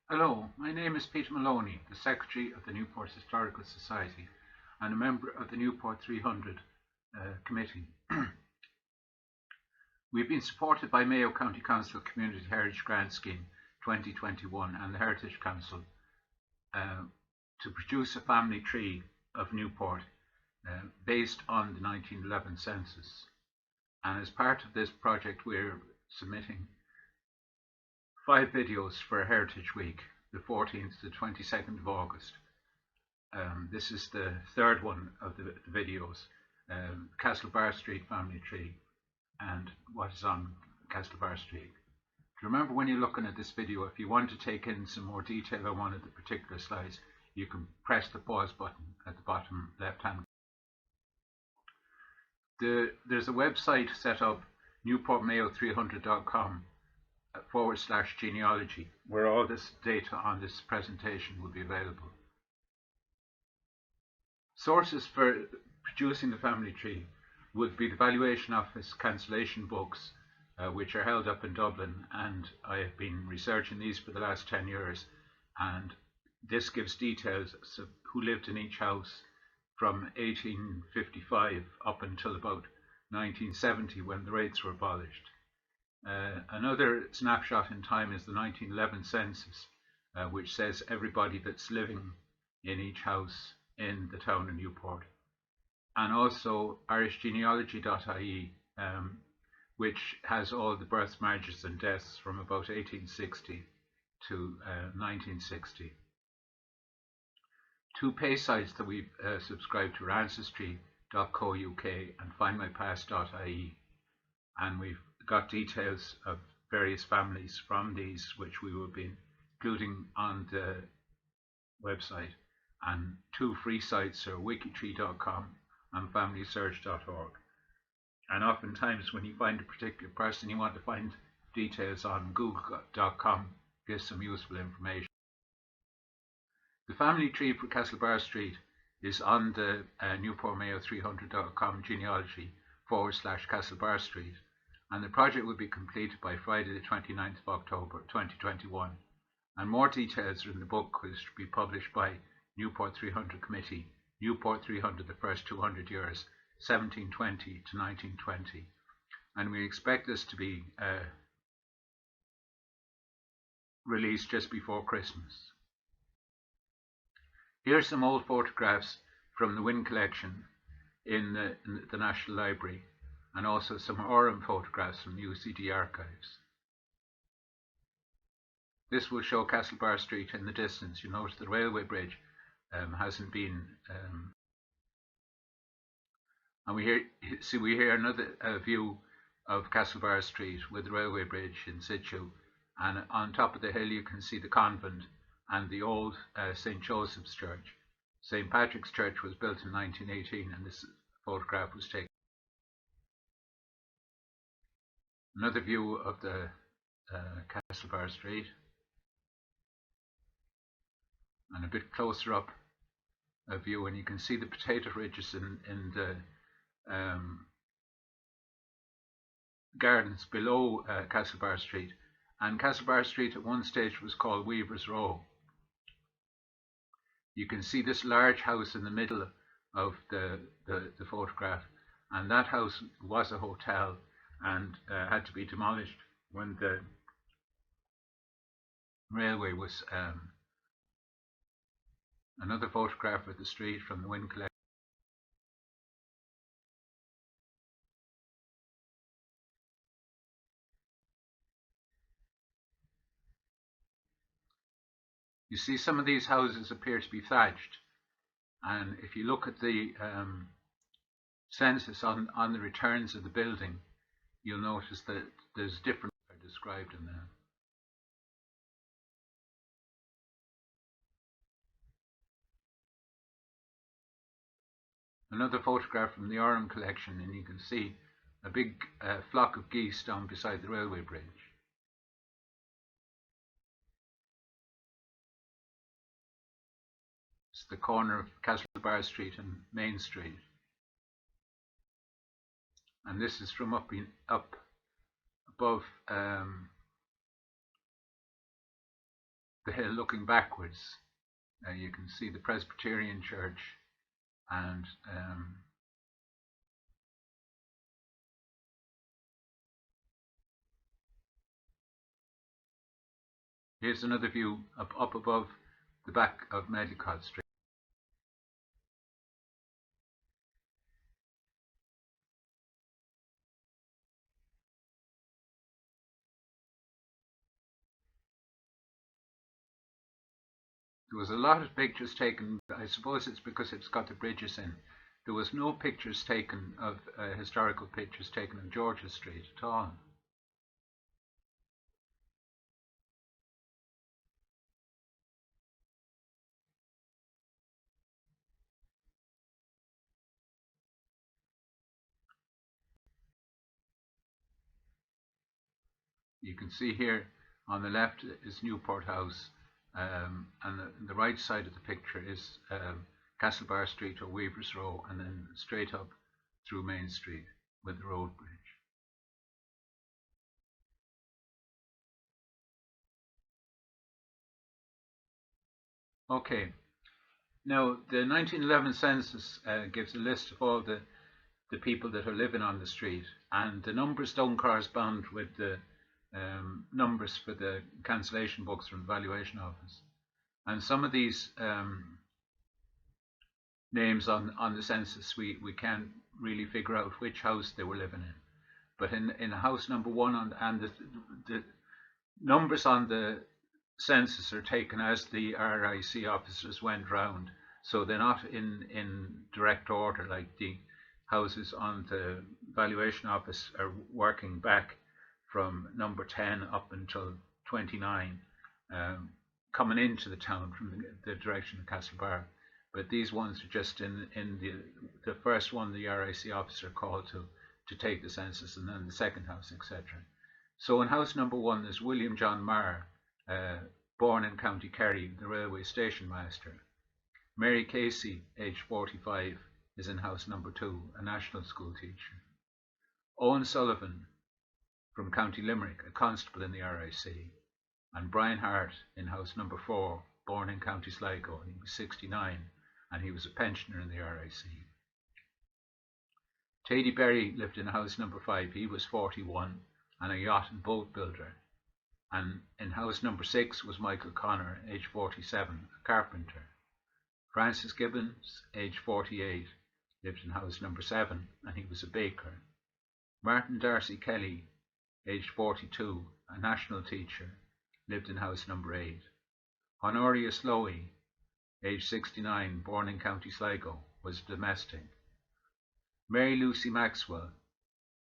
Hello, my name is Peter Maloney, the Secretary of the Newport Historical Society and a member of the Newport 300 Committee. We've been supported by Mayo County Council Community Heritage Grant Scheme 2021 and the Heritage Council to produce a family tree of Newport based on the 1911 census. And as part of this project, we're submitting 5 videos for Heritage Week, the 14th to the 22nd of August. This is the third one of the videos, Castlebar Street family tree and what is on Castlebar Street. Remember, when you're looking at this video, if you want to take in some more detail on one of the particular slides, you can press the pause button at the bottom left hand. There's a website set up, newportmayo300.com /genealogy, where all this data on this presentation will be available. Sources for producing the family tree would be the Valuation Office cancellation books, which are held up in Dublin, and I have been researching these for the last 10 years, and this gives details of who lived in each house from 1855 up until about 1970, when the rates were abolished. Another snapshot in time is the 1911 census, which says everybody that's living in each house in the town of Newport. And also irishgenealogy.ie, which has all the births, marriages and deaths from about 1860 to 1960. Two pay sites that we've subscribed to are ancestry.co.uk and findmypast.ie, and we've got details of various families from these, which we will be including on the website. And two free sites are wikitree.com and familysearch.org. And oftentimes when you find a particular person, you want to find details on google.com, gives some useful information. The family tree for Castlebar Street is on the newportmayo300.com genealogy /Castlebar Street, and the project will be completed by Friday the 29th of October 2021. And more details are in the book, which will be published by Newport 300 Committee, Newport 300, the first 200 years, 1720 to 1920. And we expect this to be released just before Christmas. Here are some old photographs from the Wynne collection in the National Library, and also some Orem photographs from the UCD archives. This will show Castlebar Street in the distance. You notice the railway bridge hasn't been, and we hear another view of Castlebar Street with the railway bridge in situ, and on top of the hill you can see the convent and the old St. Joseph's Church. St. Patrick's Church was built in 1918, and this photograph was taken. Another view of the Castlebar Street, and a bit closer up a view, and you can see the potato ridges in the gardens below Castlebar Street. And Castlebar Street at one stage was called Weaver's Row. You can see this large house in the middle of the photograph, and that house was a hotel and had to be demolished when the railway was. Another photograph of the street from the Wynne collection. You see, some of these houses appear to be thatched, and if you look at the census on the returns of the building, you'll notice that there's different are described in there. Another photograph from the Orem collection, and you can see a big flock of geese down beside the railway bridge. It's the corner of Castlebar Street and Main Street. And this is from up above the hill looking backwards. You can see the Presbyterian Church, and here's another view up above the back of Medicott Street. There was a lot of pictures taken. I suppose it's because it's got the bridges in. There was no pictures taken of historical pictures taken of George's Street at all. You can see here on the left is Newport House, and the right side of the picture is Castlebar Street or Weaver's Row, and then straight up through Main Street with the road bridge. Okay, now the 1911 census gives a list of all the people that are living on the street, and the numbers don't correspond with the numbers for the cancellation books from the valuation office. And some of these names on the census we can't really figure out which house they were living in. But in house number 1 and the numbers on the census are taken as the RIC officers went round, so they're not in direct order like the houses on the valuation office are working back from number 10 up until 29, coming into the town from the direction of Castlebar. But these ones are just in the first one the RIC officer called to take the census, and then the second house, etc. So in house number 1 there's William John Marr, born in County Kerry, the railway station master. Mary Casey, aged 45, is in house number 2, a national school teacher. Owen Sullivan, from County Limerick, a constable in the RIC. And Brian Hart in house number 4, born in County Sligo, and he was 69, and he was a pensioner in the RIC. Tady Berry lived in house number 5, he was 41, and a yacht and boat builder. And in house number 6 was Michael Connor, aged 47, a carpenter. Francis Gibbons, aged 48, lived in house number 7, and he was a baker. Martin Darcy Kelly, aged 42, a national teacher, lived in house number 8. Honoria Slowey, aged 69, born in County Sligo, was domestic. Mary Lucy Maxwell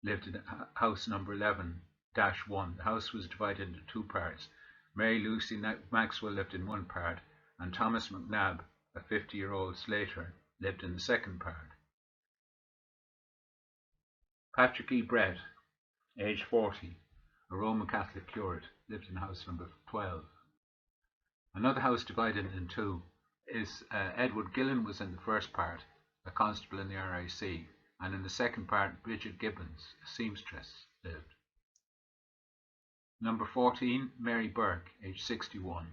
lived in house number 11-1. The house was divided into 2 parts. Mary Lucy Maxwell lived in one part, and Thomas McNabb, a 50-year-old slater, lived in the second part. Patrick E. Brett, aged 40, a Roman Catholic curate, lived in house number 12. Another house divided in 2 is Edward Gillen was in the first part, a constable in the RIC, and in the second part Bridget Gibbons, a seamstress, lived. Number 14, Mary Burke, aged 61.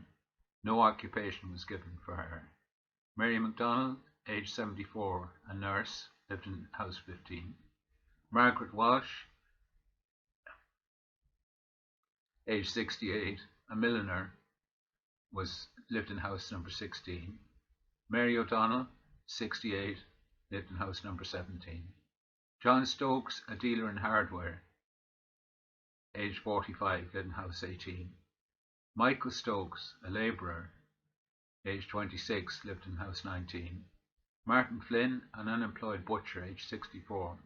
No occupation was given for her. Mary MacDonald, aged 74, a nurse, lived in house 15. Margaret Walsh, aged 68, a milliner, lived in house number 16. Mary O'Donnell, 68, lived in house number 17. John Stokes, a dealer in hardware, aged 45, lived in house 18. Michael Stokes, a labourer, aged 26, lived in house 19. Martin Flynn, an unemployed butcher, aged 64,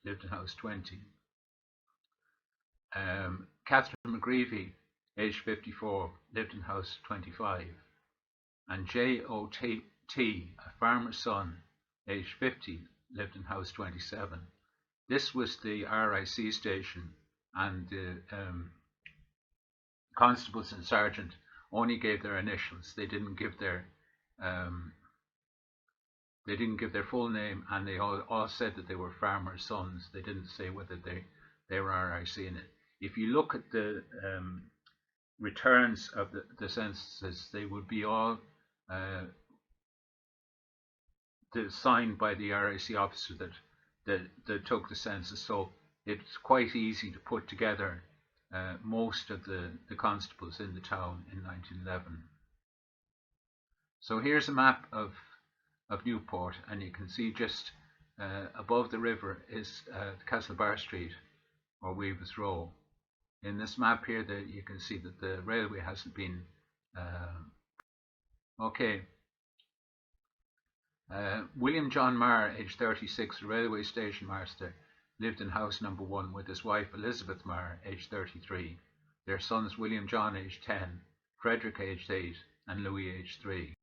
lived in house 20. Catherine McGreevy, aged 54, lived in house 25. And J.O.T., a farmer's son, aged 50, lived in house 27. This was the RIC station, and the constables and sergeant only gave their initials. They didn't give their full name, and they all said that they were farmers' sons. They didn't say whether they were RIC in it. If you look at the returns of the censuses, they would be all signed by the RIC officer that took the census. So it's quite easy to put together most of the constables in the town in 1911. So here's a map of Newport, and you can see just above the river is Castlebar Street, or Weaver's Row. In this map here, you can see that the railway hasn't been okay. William John Marr, aged 36, railway station master, lived in house number 1 with his wife Elizabeth Marr, aged 33. Their sons William John, aged 10, Frederick, aged 8, and Louis, aged 3.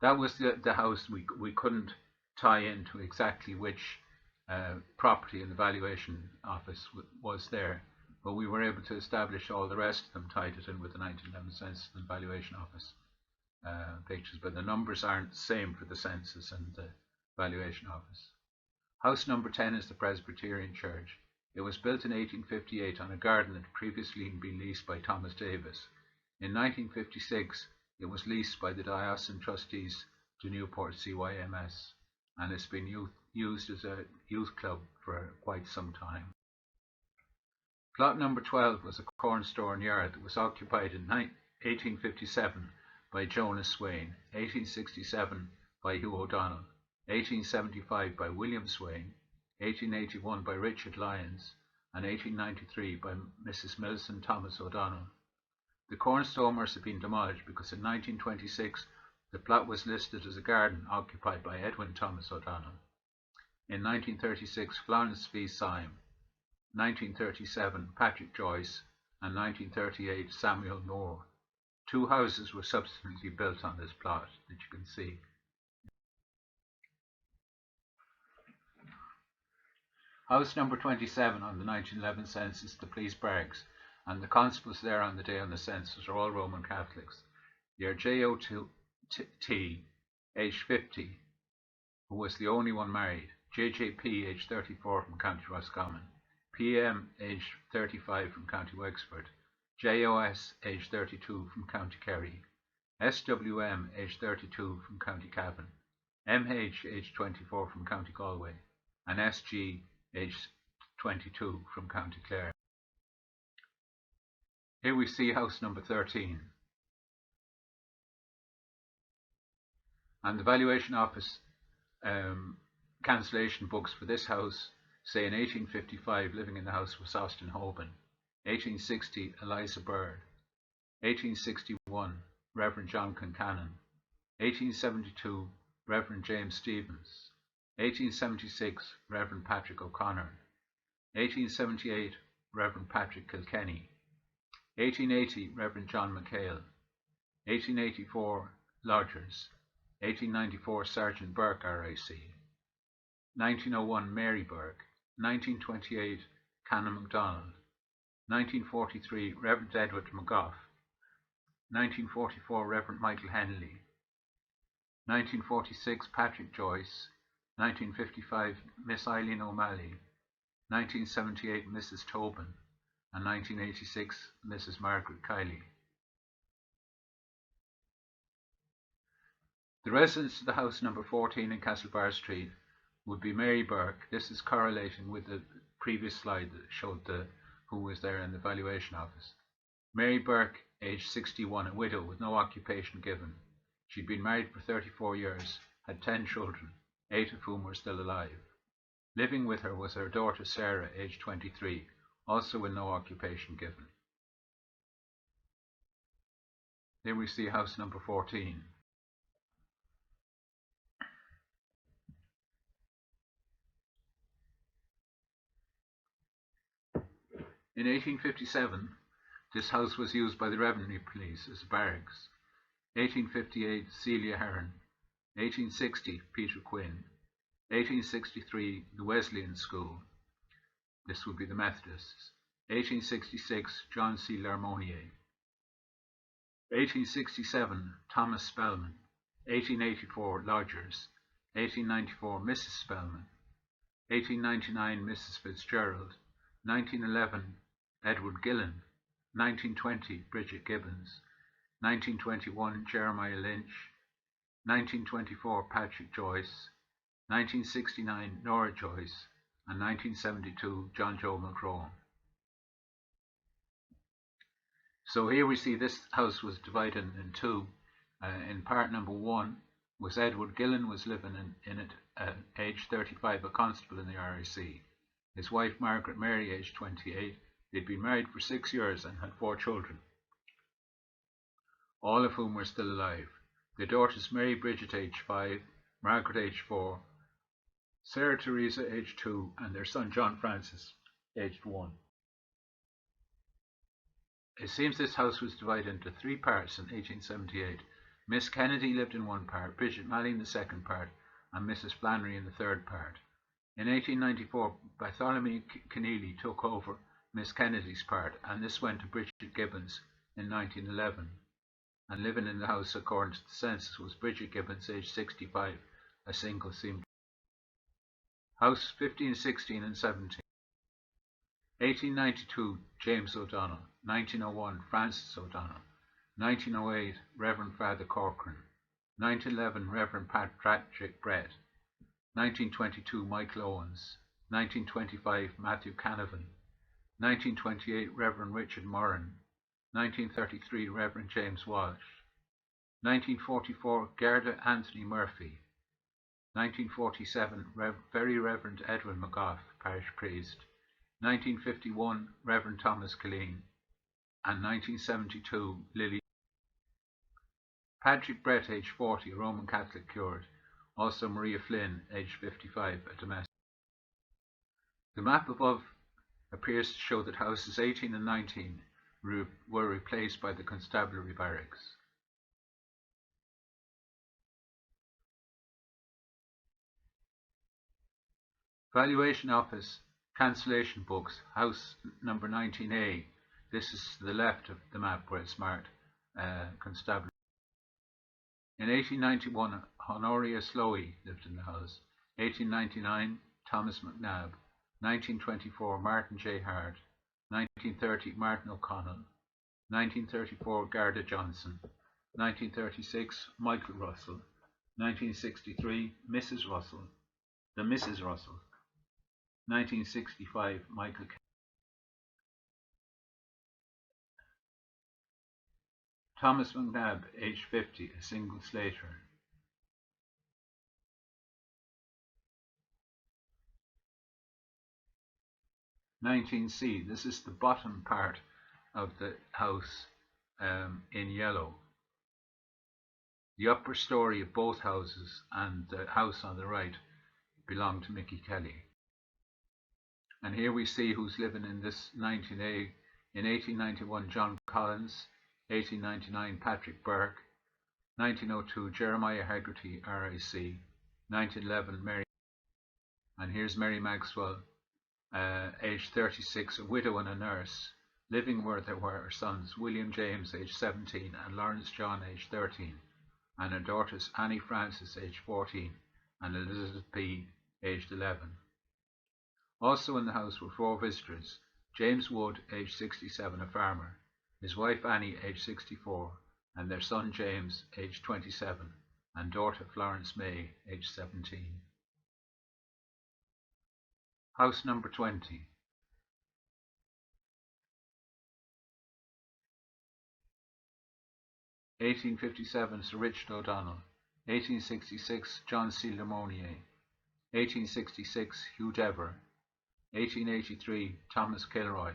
That was the house we couldn't tie into exactly which property in the valuation office was there, but we were able to establish all the rest of them, tied it in with the 1911 Census and Valuation Office pictures, but the numbers aren't the same for the census and the valuation office. House number 10 is the Presbyterian Church. It was built in 1858 on a garden that had previously been leased by Thomas Davis. In 1956, it was leased by the diocesan trustees to Newport CYMS, and it's been used as a youth club for quite some time. Plot number 12 was a corn store and yard that was occupied in 1857 by Jonas Swain, 1867 by Hugh O'Donnell, 1875 by William Swain, 1881 by Richard Lyons, and 1893 by Mrs. Millicent Thomas O'Donnell. The corn store must have been demolished because in 1926 the plot was listed as a garden occupied by Edwin Thomas O'Donnell. In 1936, Florence V. Syme, 1937, Patrick Joyce, and 1938, Samuel Moore. 2 houses were subsequently built on this plot that you can see. House number 27 on the 1911 census, the police barracks, and the constables there on the day on the census are all Roman Catholics. They are J.O.T., aged 50, who was the only one married, J.J.P., aged 34 from County Roscommon, P.M., aged 35 from County Wexford, J.O.S., aged 32 from County Kerry, S.W.M., aged 32 from County Cavan, M.H., aged 24 from County Galway, and S.G., aged 22 from County Clare. Here we see house number 13. And the valuation office cancellation books for this house say in 1855 living in the house was Austin Hoban, 1860 Eliza Bird, 1861 Reverend John Concannon, 1872 Reverend James Stevens, 1876 Reverend Patrick O'Connor, 1878 Reverend Patrick Kilkenny, 1880 Reverend John McHale, 1884 Lodgers, 1894 Sergeant Burke RIC, 1901 Mary Burke, 1928 Canon MacDonald, 1943 Reverend Edward McGough, 1944 Reverend Michael Henley, 1946 Patrick Joyce, 1955 Miss Eileen O'Malley, 1978 Mrs. Tobin, and 1986 Mrs. Margaret Kiley. The residents of the house number 14 in Castlebar Street would be Mary Burke. This is correlating with the previous slide that showed who was there in the valuation office. Mary Burke, aged 61, a widow with no occupation given. She'd been married for 34 years, had 10 children, 8 of whom were still alive. Living with her was her daughter Sarah, aged 23, also with no occupation given. Here we see house number 14. In 1857, this house was used by the Revenue Police as barracks. 1858, Celia Heron. 1860, Peter Quinn. 1863, the Wesleyan School. This would be the Methodists. 1866, John C. Larmonier. 1867, Thomas Spellman. 1884, Lodgers. 1894, Mrs. Spellman. 1899, Mrs. Fitzgerald. 1911, Edward Gillen. 1920 Bridget Gibbons, 1921 Jeremiah Lynch, 1924 Patrick Joyce, 1969 Nora Joyce, and 1972 John Joe Mulcrone. So here we see this house was divided in two. In part number one was Edward Gillen was living in it at age 35, a constable in the RIC. His wife Margaret Mary, aged 28. They'd been married for 6 years and had 4 children, all of whom were still alive. Their daughters Mary Bridget, aged 5, Margaret, aged 4, Sarah Teresa, aged 2, and their son John Francis, aged 1. It seems this house was divided into 3 parts in 1878. Miss Kennedy lived in one part, Bridget Malley in the second part, and Mrs. Flannery in the third part. In 1894, Bartholomew Keneally took over Miss Kennedy's part, and this went to Bridget Gibbons in 1911. And living in the house, according to the census, was Bridget Gibbons, aged 65, a single seamstress. House 15, 16, and 17. 1892, James O'Donnell. 1901, Francis O'Donnell. 1908, Reverend Father Corcoran. 1911, Reverend Patrick Brett. 1922, Michael Owens. 1925, Matthew Canavan. 1928, Reverend Richard Moran. 1933, Reverend James Walsh. 1944, Gerda Anthony Murphy. 1947, Very Reverend Edwin McGough, parish priest. 1951, Reverend Thomas Killeen. And 1972, Lily. Patrick Brett, aged 40, a Roman Catholic cured. Also Maria Flynn, aged 55, a domestic. The map above appears to show that houses 18 and 19 were replaced by the constabulary barracks. Valuation Office, Cancellation Books, house number 19A. This is to the left of the map where it's marked constabulary. In 1891, Honoria Slowey lived in the house. 1899, Thomas McNabb. 1924, Martin J. Hard. 1930, Martin O'Connell. 1934, Garda Johnson. 1936, Michael Russell. 1963, Mrs. Russell. The Mrs. Russell. 1965, Michael Kelly. Thomas McNabb, aged 50, a single slater. (19C). This is the bottom part of the house in yellow. The upper story of both houses and the house on the right belong to Mickey Kelly. And here we see who's living in this 19A. In 1891, John Collins. 1899, Patrick Burke. 1902, Jeremiah Haggerty, RIC. 1911, Mary. And here's Mary Maxwell, aged 36, a widow and a nurse, living where there were her sons, William James, aged 17, and Lawrence John, aged 13, and her daughters, Annie Francis, aged 14, and Elizabeth P., aged 11. Also in the house were 4 visitors: James Wood, aged 67, a farmer, his wife Annie, aged 64, and their son James, aged 27, and daughter Florence May, aged 17. House number 20. (1857) Sir Richard O'Donnell. 1866 John C. Lemonnier. 1866 Hugh Dever. 1883 Thomas Kilroy.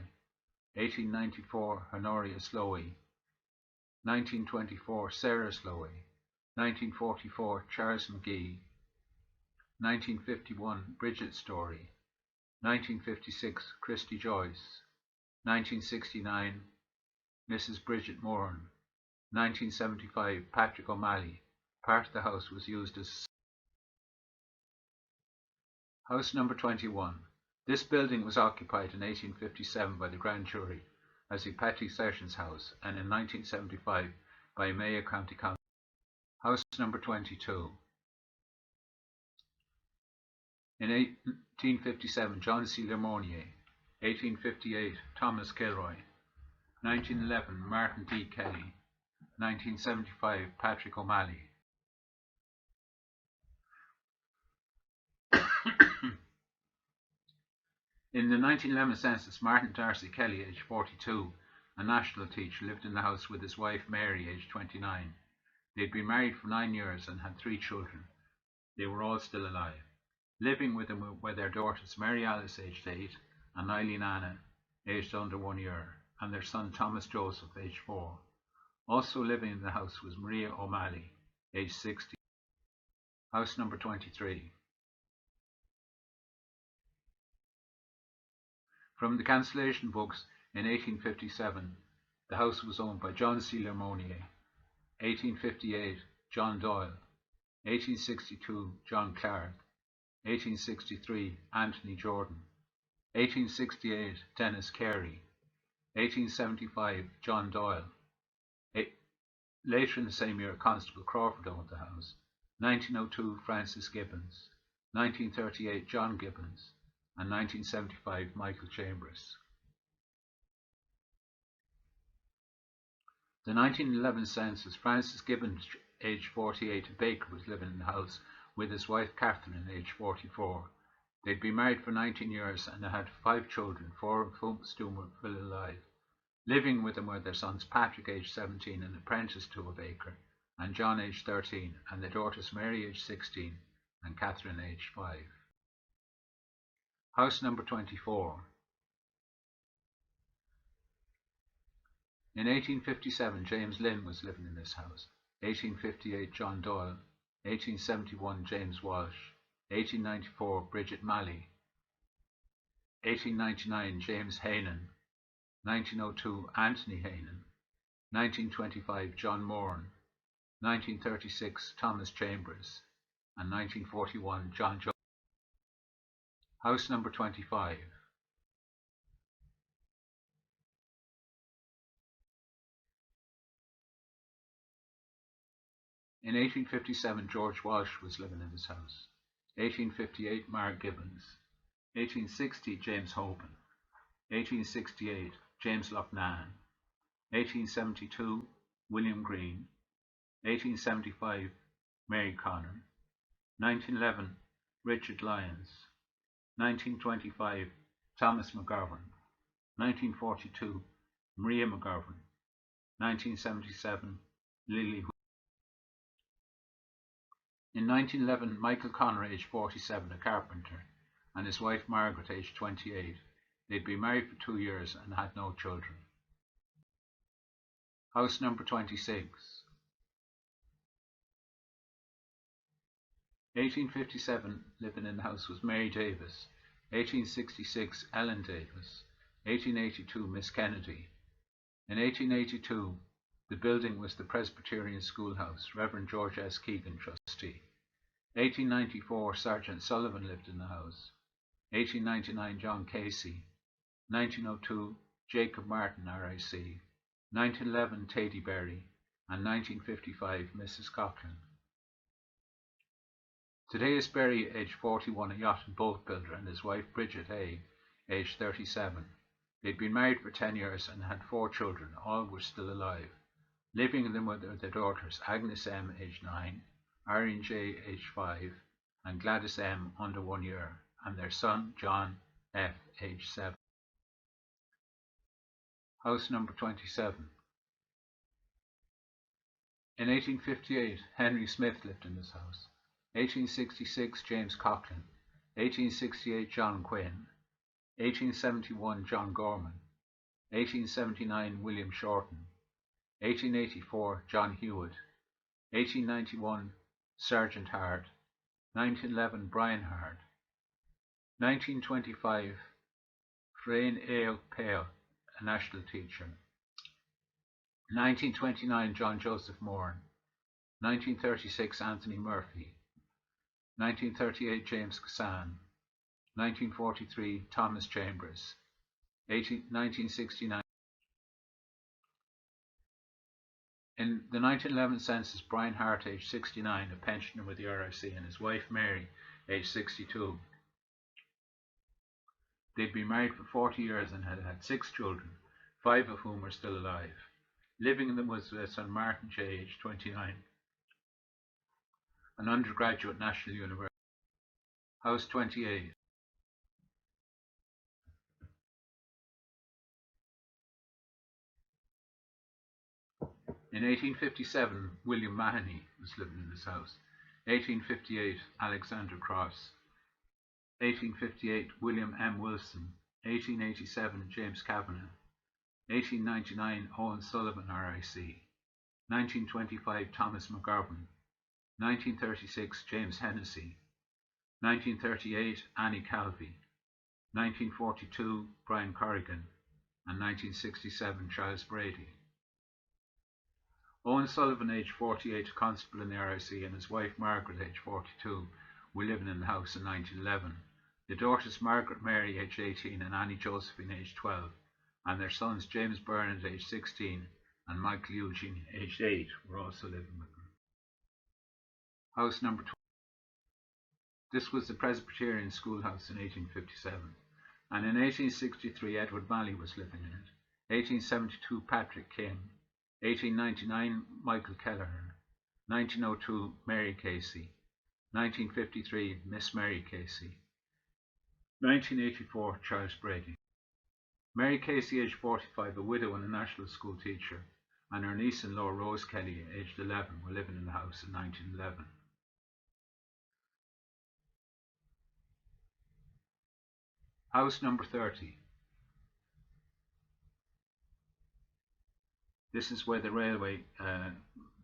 1894 Honoria Slowey. 1924 Sarah Slowey. 1944 Charles McGee. 1951 Bridget Story. 1956 Christy Joyce. 1969 Mrs. Bridget Moran. 1975 Patrick O'Malley. Part of the house was used as house number 21. This building was occupied in 1857 by the Grand Jury as the Petty Sessions House, and in 1975 by Mayo County Council. House number 22. In 1857, John C. Lemonnier. 1858, Thomas Kilroy. 1911 Martin D. Kelly. 1975 Patrick O'Malley. In the 1911 census, Martin Darcy Kelly, aged 42, a national teacher, lived in the house with his wife Mary, aged 29. They had been married for 9 years and had 3 children. They were all still alive. Living with them were their daughters Mary Alice, aged 8, and Eileen Anna, aged under 1 year, and their son Thomas Joseph, aged 4. Also living in the house was Maria O'Malley, aged 60. House number 23. From the cancellation books in 1857, the house was owned by John C. Lermonier. 1858, John Doyle. 1862, John Clark. 1863, Anthony Jordan. 1868, Dennis Carey. 1875, John Doyle. Later in the same year, Constable Crawford owned the house. 1902, Francis Gibbons. 1938, John Gibbons. And 1975, Michael Chambers. The 1911 census, Francis Gibbons, aged 48, a baker, was living in the house with his wife Catherine, aged 44. They'd been married for 19 years and had 5 children, 4 of whom still were alive. Living with them were their sons Patrick, aged 17, an apprentice to a baker, and John, aged 13, and their daughters Mary, aged 16, and Catherine, aged 5. House number 24. In 1857, James Lynn was living in this house. 1858, John Doyle. 1871, James Walsh. 1894, Bridget Malley. 1899, James Hainan. 1902, Anthony Hainan. 1925, John Moran. 1936, Thomas Chambers. And 1941, John Jones. House number 25. In 1857, George Walsh was living in this house. 1858, Mark Gibbons. 1860, James Hoban. 1868, James Loughnane. 1872, William Green. 1875, Mary Connor. 1911, Richard Lyons. 1925, Thomas McGovern. 1942, Maria McGovern. 1977, Lily. In 1911, Michael Connor, aged 47, a carpenter, and his wife Margaret, aged 28. They'd been married for 2 years and had no children. House number 26. 1857, living in the house was Mary Davis. 1866, Ellen Davis. 1882, Miss Kennedy. In 1882, the building was the Presbyterian Schoolhouse. Reverend George S. Keegan, trustee. 1894, Sergeant Sullivan lived in the house. 1899, John Casey. 1902, Jacob Martin, RIC. 1911, Tady Berry. And 1955, Mrs. Coughlin. Today is Berry, aged 41, a yacht and boat builder, and his wife Bridget A., aged 37. They'd been married for 10 years and had 4 children. All were still alive. Living in them were their daughters Agnes M., aged 9, Irene J., aged 5, and Gladys M., under 1 year, and their son John F., aged 7. House number 27. In 1858, Henry Smith lived in this house. 1866, James Coughlin. 1868, John Quinn. 1871, John Gorman. 1879, William Shorten. 1884, John Hewitt. 1891, Sergeant Hart. 1911, Brian Hart. 1925, Frain A. Pale, a national teacher. 1929, John Joseph Moran. 1936, Anthony Murphy. 1938, James Cassan. 1943, Thomas Chambers. 1969. In the 1911 census, Brian Hart, aged 69, a pensioner with the RIC, and his wife Mary, aged 62. They'd been married for 40 years and had 6 children, 5 of whom are still alive. Living in them was their son Martin J., aged 29, an undergraduate at National University. House 28. In 1857, William Mahoney was living in this house. 1858, Alexander Cross. 1858, William M. Wilson. 1887, James Kavanagh. 1899, Owen Sullivan, RIC. 1925, Thomas McGovern. 1936, James Hennessy. 1938, Annie Calvi. 1942, Brian Corrigan. And 1967, Charles Brady. Owen Sullivan, aged 48, a constable in the RIC, and his wife Margaret, aged 42, were living in the house in 1911. The daughters Margaret Mary, aged 18, and Annie Josephine, aged 12, and their sons James Bernard, aged 16, and Michael Eugene, aged 8, were also living with them. House number 12. This was the Presbyterian schoolhouse in 1857, and in 1863 Edward Malley was living in it. 1872 Patrick King. 1899 Michael Kelleher. 1902 Mary Casey. 1953 Miss Mary Casey. 1984 Charles Brady. Mary Casey, aged 45, a widow and a national school teacher, and her niece-in-law Rose Kelly, aged 11, were living in the house in 1911. House number 30. This is where the railway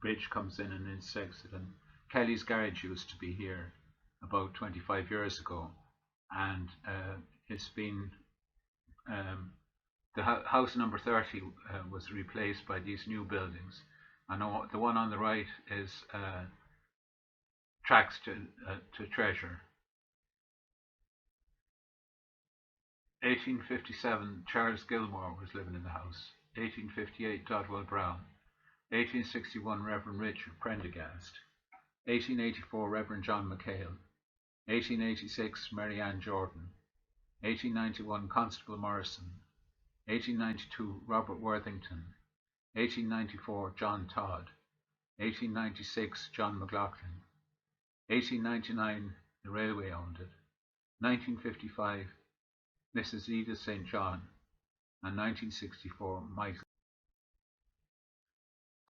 bridge comes in and intersects it, and Kelly's garage used to be here about 25 years ago, and it's been the house number 30 was replaced by these new buildings, and the one on the right is tracks to Treasure. 1857 Charles Gilmore was living in the house. 1858 Dodwell Brown. 1861 Reverend Richard Prendergast. 1884 Reverend John McHale. 1886 Mary Ann Jordan. 1891 Constable Morrison. 1892 Robert Worthington. 1894 John Todd. 1896 John McLaughlin. 1899 the railway owned it. 1955 Mrs. Edith St. John, and 1964 Michael.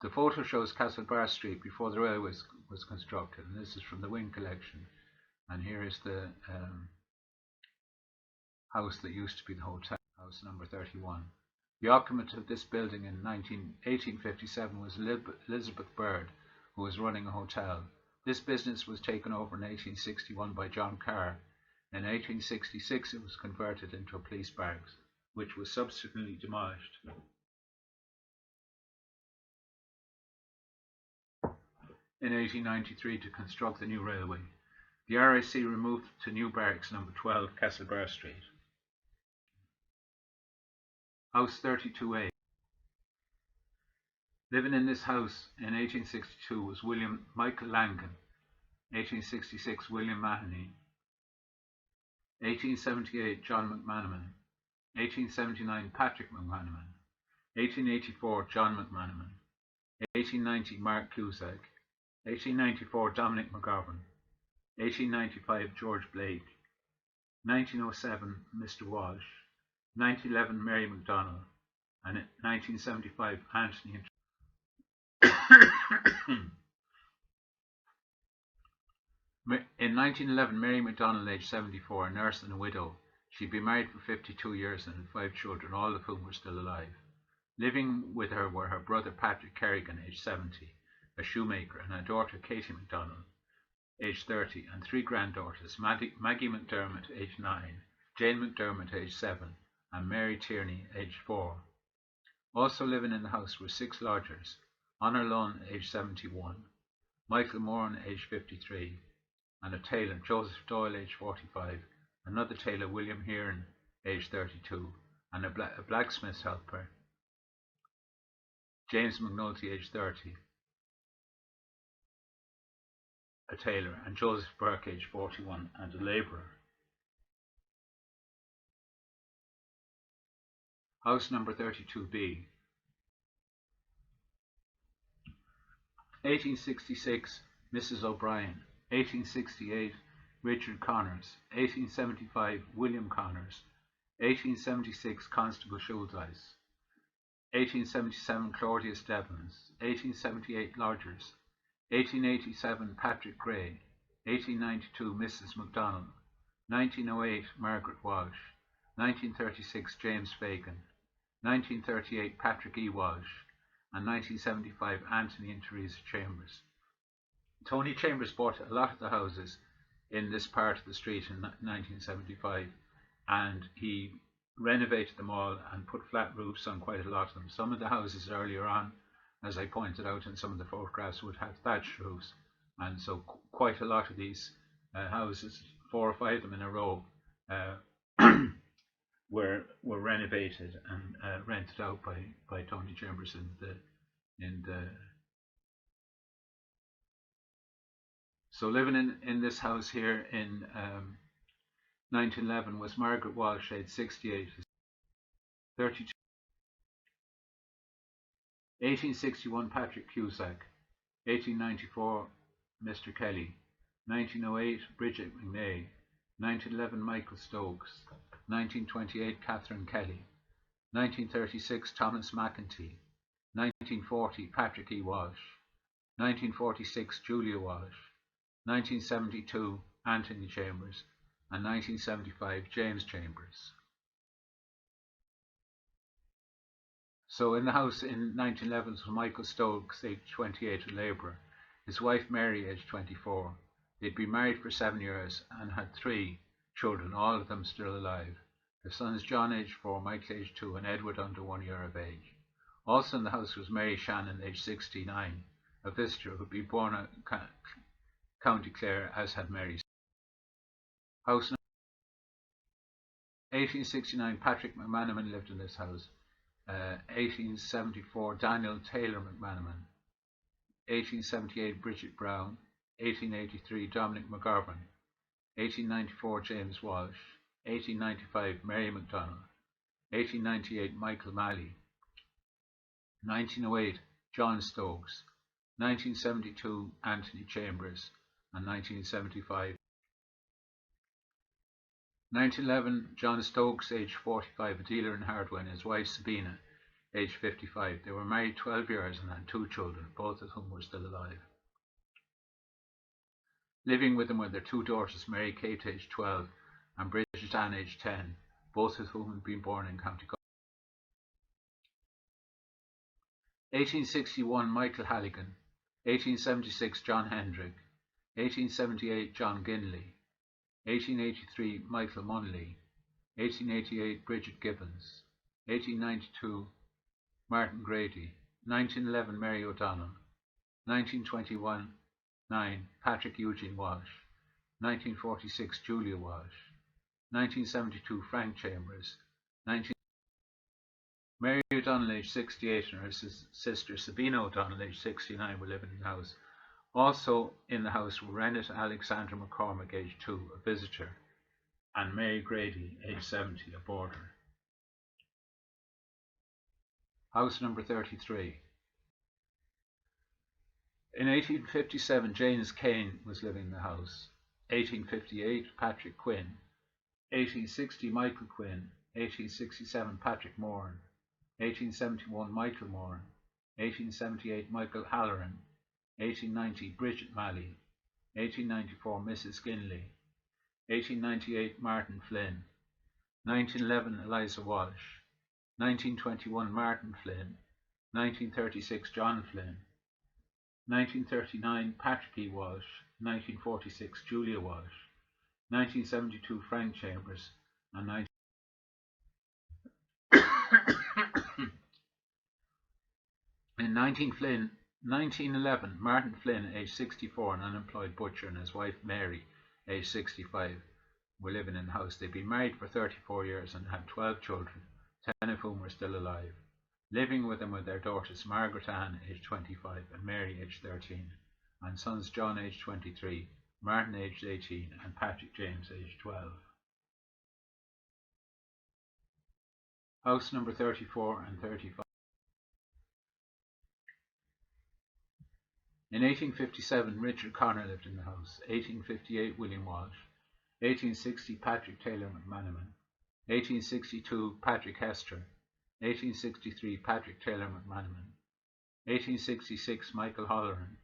The photo shows Castlebar Street before the railway was constructed, and this is from the Wing collection. And here is the house that used to be the hotel, house number 31. The occupant of this building in 1857 was Elizabeth Bird, who was running a hotel. This business was taken over in 1861 by John Carr. In 1866 it was converted into a police barracks, which was subsequently demolished. In 1893 to construct the new railway. The RIC removed to New Barracks number 12 Castlebar Street. House 32A. Living in this house in 1862 was Michael Langan. 1866 William Mahoney. 1878 John McManaman. 1879 Patrick McManaman. 1884 John McManaman. 1890 Mark Cusack. 1894 Dominic McGovern. 1895 George Blake. 1907 Mr. Walsh. 1911 Mary MacDonald. And 1975 Anthony. In 1911, Mary MacDonald, aged 74, a nurse and a widow. She'd been married for 52 years and had 5 children, all of whom were still alive. Living with her were her brother Patrick Kerrigan, aged 70, a shoemaker, and a daughter Katie MacDonald, aged 30, and 3 granddaughters, Maggie McDermott, aged 9, Jane McDermott, aged 7, and Mary Tierney, aged 4. Also living in the house were 6 lodgers, Honor Lunn, aged 71, Michael Moran, aged 53, and a tailor, Joseph Doyle, aged 45, another tailor, William Hearn, aged 32, and a blacksmith's helper, James McNulty, aged 30, a tailor, and Joseph Burke, aged 41, and a labourer. House number 32B. 1866, Mrs. O'Brien. 1868, Richard Connors. 1875, William Connors. 1876, Constable Schulzeis. 1877, Claudius Devons. 1878, Lodgers. 1887, Patrick Gray. 1892, Mrs. MacDonald. 1908, Margaret Walsh. 1936, James Fagan. 1938, Patrick E. Walsh. And 1975, Anthony and Teresa Chambers. Tony Chambers bought a lot of the houses in this part of the street in 1975, and he renovated them all and put flat roofs on quite a lot of them. Some of the houses earlier on, as I pointed out in some of the photographs, would have thatched roofs, and so quite a lot of these houses, 4 or 5 of them in a row, were renovated and rented out by Tony Chambers So living in this house here in 1911 was Margaret Walsh, aged 68, 32. 1861, Patrick Cusack. 1894, Mr. Kelly. 1908, Bridget McNay. 1911, Michael Stokes. 1928, Catherine Kelly. 1936, Thomas McEntee. 1940, Patrick E. Walsh. 1946, Julia Walsh. 1972, Anthony Chambers. And 1975, James Chambers. So in the house in 1911 was Michael Stokes, aged 28, a labourer. His wife Mary, aged 24. They'd been married for 7 years and had 3 children, all of them still alive. Their sons John, aged 4, Michael, aged 2, and Edward, under 1 year of age. Also in the house was Mary Shannon, aged 69, a visitor who had been born in County Clare, as had Mary's. House 1869, Patrick McManaman lived in this house. 1874, Daniel Taylor McManaman. 1878, Bridget Brown. 1883, Dominic McGovern. 1894, James Walsh. 1895, Mary MacDonald. 1898, Michael Malley. 1908, John Stokes. 1972, Anthony Chambers. And 1975. 1911, John Stokes, aged 45, a dealer in hardware, and his wife Sabina, aged 55. They were married 12 years and had 2 children, both of whom were still alive. Living with them were their 2 daughters, Mary Kate, aged 12, and Bridget Ann, aged 10, both of whom had been born in County Galway. 1861, Michael Halligan. 1876, John Hendrick. 1878, John Ginley. 1883, Michael Munley. 1888, Bridget Gibbons. 1892, Martin Grady. 1911, Mary O'Donnell. 1921, 9, Patrick Eugene Walsh. 1946, Julia Walsh. 1972, Frank Chambers. Mary O'Donnell, aged 68, and her sister Sabina O'Donnell, aged 69, were living in the house. Also in the house were Rennet Alexander McCormick, aged 2, a visitor, and Mary Grady, aged 70, a boarder. House number 33. In 1857, James Kane was living in the house. 1858, Patrick Quinn. 1860, Michael Quinn. 1867, Patrick Moran. 1871, Michael Moran. 1878, Michael Halloran. 1890, Bridget Malley. 1894, Mrs. Ginley. 1898, Martin Flynn. 1911, Eliza Walsh. 1921, Martin Flynn. 1936, John Flynn. 1939, Patrick E. Walsh. 1946, Julia Walsh. 1972, Frank Chambers. And in 1911, Martin Flynn, aged 64, an unemployed butcher, and his wife Mary, aged 65, were living in the house. They'd been married for 34 years and had 12 children, 10 of whom were still alive. Living with them were their daughters Margaret Ann, aged 25, and Mary, aged 13, and sons John, aged 23, Martin, aged 18, and Patrick James, aged 12. House number 34 and 35. In 1857, Richard Connor lived in the house. 1858, William Walsh. 1860, Patrick Taylor McManaman. 1862, Patrick Hester. 1863, Patrick Taylor McManaman. 1866, Michael Holleran.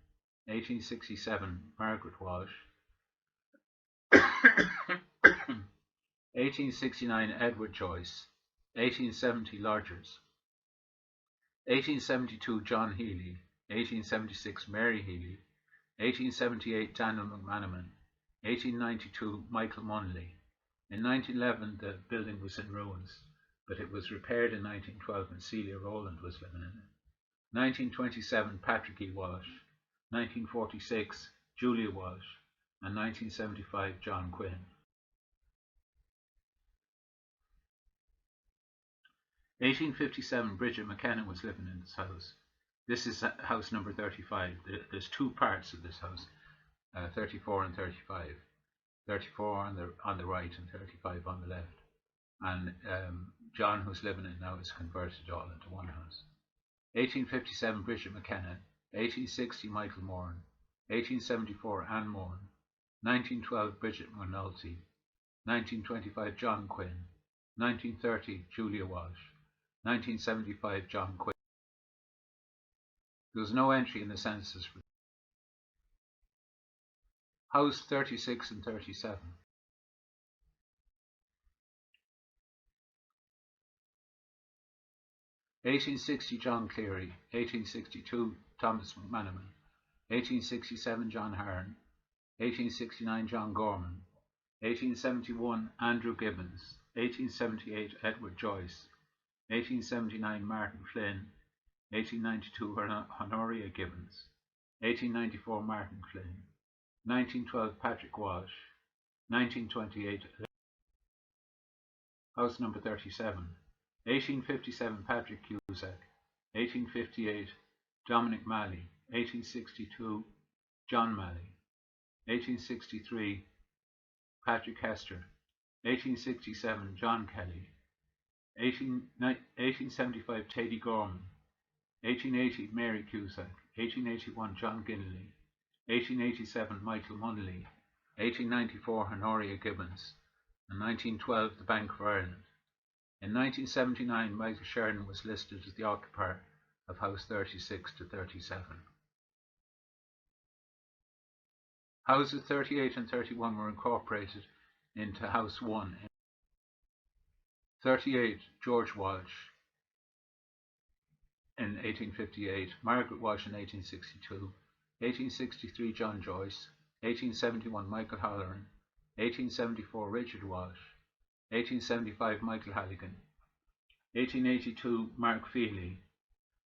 1867, Margaret Walsh. 1869, Edward Joyce. 1870, Lodgers. 1872, John Healy. 1876, Mary Healy. 1878, Daniel McManaman. 1892, Michael Munley. In 1911, the building was in ruins, but it was repaired in 1912 and Celia Rowland was living in it. 1927, Patrick E. Walsh. 1946, Julia Walsh. And 1975, John Quinn. 1857, Bridget McKenna was living in this house. This is house number 35. There's two parts of this house, 34 and 35. 34 on the right and 35 on the left. And John, who's living in it now, is converted all into one house. 1857, Bridget McKenna. 1860, Michael Moran. 1874, Anne Moran. 1912, Bridget McNulty. 1925, John Quinn. 1930, Julia Walsh. 1975, John Quinn. There was no entry in the census for House 36 and 37. 1860, John Cleary. 1862, Thomas McManaman. 1867, John Hearn. 1869, John Gorman. 1871, Andrew Gibbons. 1878, Edward Joyce. 1879, Martin Flynn. 1892, Honoria Gibbons. 1894, Martin Flynn. 1912, Patrick Walsh. 1928, house number 37. 1857, Patrick Cusack. 1858, Dominic Malley. 1862, John Malley. 1863, Patrick Hester. 1867, John Kelly. 1875, Teddy Gorman. 1880, Mary Cusack. 1881, John Ginnelly. 1887, Michael Munley. 1894, Honoria Gibbons. And 1912, the Bank of Ireland. In 1979, Michael Sheridan was listed as the occupier of House 36 to 37. Houses 38 and 31 were incorporated into House 1. 38, George Walsh in 1858, Margaret Walsh in 1862, 1863, John Joyce, 1871, Michael Halloran, 1874, Richard Walsh, 1875, Michael Halligan, 1882, Mark Feely,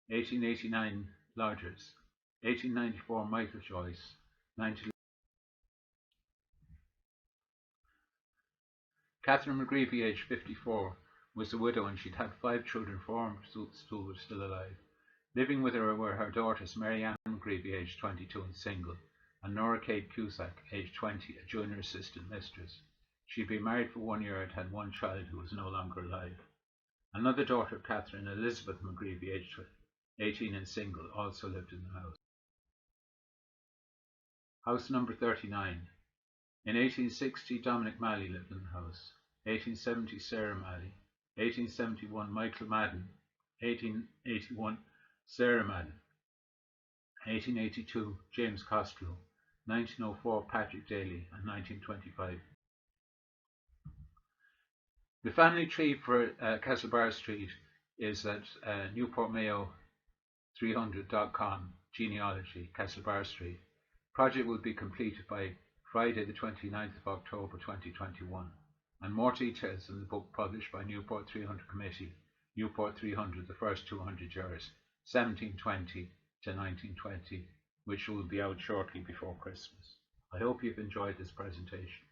1889, Lodgers, 1894, Michael Joyce, 19... Catherine McGreevy, aged 54, was a widow and she'd had 5 children. 4 still were still alive. Living with her were her daughters Mary Ann McGreevy, aged 22 and single, and Nora Kate Cusack, aged 20, a junior assistant mistress. She'd been married for 1 year and had 1 child who was no longer alive. Another daughter of Catherine, Elizabeth McGreevy, aged 18 and single, also lived in the house. House number 39. In 1860, Dominic Malley lived in the house. 1870, Sarah Malley. 1871, Michael Madden. 1881, Sarah Madden. 1882, James Costello. 1904, Patrick Daly. And 1925. The family tree for Castlebar Street is at Newport Mayo 300.com, Genealogy, Castlebar Street. Project will be completed by Friday the 29th of October 2021. And more details in the book published by Newport 300 Committee, Newport 300, the first 200 years, 1720 to 1920, which will be out shortly before Christmas. I hope you've enjoyed this presentation.